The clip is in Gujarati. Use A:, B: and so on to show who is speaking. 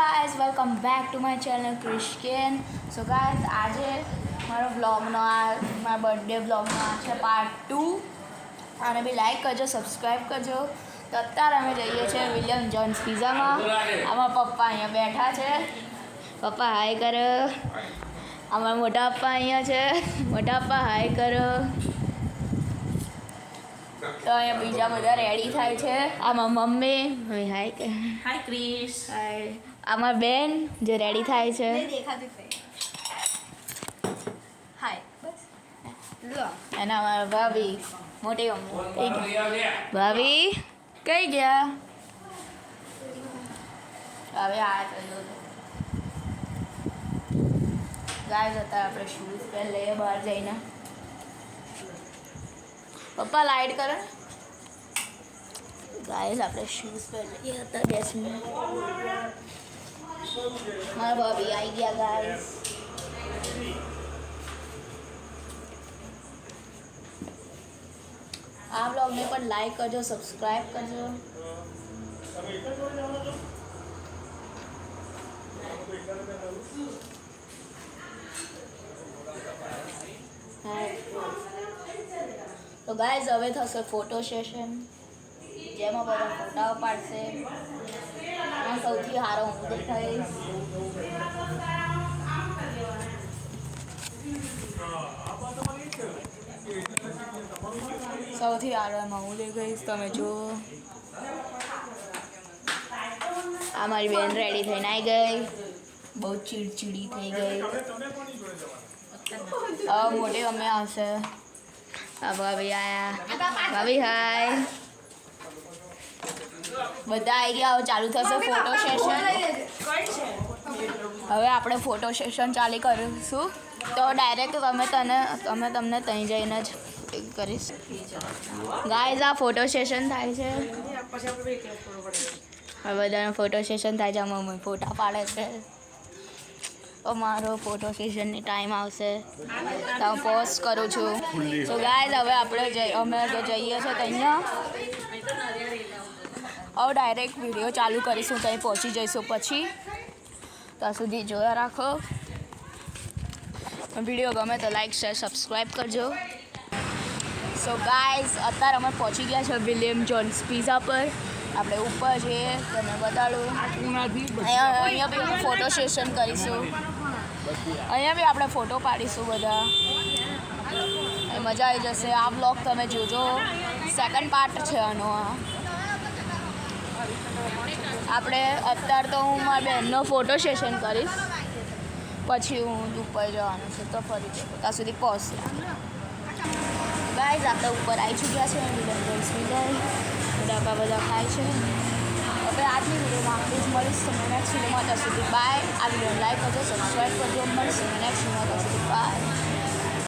A: Guys welcome back to my channel Christian. So guys આજે મારો બ્લોગનો મારા બર્થડે બ્લોગનો આ છે પાર્ટ 2 અને બી લાઈક કરજો, સબસ્ક્રાઈબ કરજો. તો અત્યારે અમે જઈએ છીએ વિલિયમ જોન્સ પિઝામાં. અમારા પપ્પા અહીંયા બેઠા છે. પપ્પા હાય કરો. અમારા મોટા પપ્પા અહીંયા છે. મોટા પપ્પા હાય કરો. તો અહીંયા બીજા બધા રેડી થાય છે. આમાં મમ્મી હાય
B: હાય ક્રિશ.
A: હાય. આમાં બેન જે રેડી થાય છે.
B: હાય બસ
A: અને અમારા ભાભી મોટી મમ્મી ભાભી કઈ ગયા? હવે આ ચાલો ગાય જતા આપણે શૂઝ પહેરી લઈએ બહાર જઈને. પપ્પા લાઈટ કરે ગાઈસ આપણે શૂઝ પહેરી લઈએ હતા 10 મિનિટ. મારા ભાભી આવી ગયા ગાઈસ. આ બ્લોગને પણ લાઈક કરજો, સબસ્ક્રાઈબ કરજો. તો ગાઈઝ હવે થશે ફોટો સેશન જેમાં બધા ફોટાઓ પાડશે. એમાં સૌથી સારો હું દેખાઈશ. સૌથી સારો એમાં હું દેખાઈશ. તમે જો આ મારી બેન રેડી થઈને આવી ગઈ. બહુ ચીડચીડી થઈ ગઈ. મોટી મમ્મી આવશે. ભાભી આયા. ભાભી હાય. બધા આવી ગયા. હવે ચાલુ થશે ફોટો સેશન. હવે આપણે ફોટો સેશન ચાલુ કરીશું. તો ડાયરેક્ટ તમે તમને ત્યાં જઈને જ કરીશ. ગાઈઝ આ ફોટો સેશન થાય છે. હવે બધાનો ફોટો સેશન થાય છે. મમ્મી ફોટા પાડે છે. અમારો ફોટો સેશનની ટાઈમ આવશે તો હું પોસ્ટ કરું છું. તો ગાઈઝ હવે અમે તો જઈએ છીએ ત્યાં. હવે ડાયરેક્ટ વિડીયો ચાલુ કરીશું. ત્યાં પહોંચી જઈશું પછી. ત્યાં સુધી જોયા રાખો. વિડીયો ગમે તો લાઈક શેર સબસ્ક્રાઈબ કરજો. સો ગાઈઝ અત્યારે અમે પહોંચી ગયા છે વિલિયમ જોન્સ પિઝા પર. આપણે ઉપર જઈએ તમને બતાડું. અહીંયા બી ફોટો સેશન કરીશું. અહીંયા બી આપણે ફોટો પાડીશું બધા. મજા આવી જશે. આ બ્લોગ તમે જોજો. સેકન્ડ પાર્ટ છે આનો. આપણે અત્યારે તો હું મારી બહેનનો ફોટો સેશન કરીશ. પછી હું ઉપર જવાનું છે તો ફરી ત્યાં સુધી પહોંચશે. ગાઈઝ આપણે ઉપર આવી ચૂક્યા છે. બધા ખાય છે. હવે આજની વિડીયોમાં આપણે જ મળીશ તમને નેક્સ્ટ વિડીયોમાં. ત્યાં સુધી બાય. આ વિડીયોને લાઈક કરજો, સબસ્ક્રાઈબ કરજો. મળીશું નેક્સ્ટ વિડીયોમાં. ત્યાં સુધી બાય.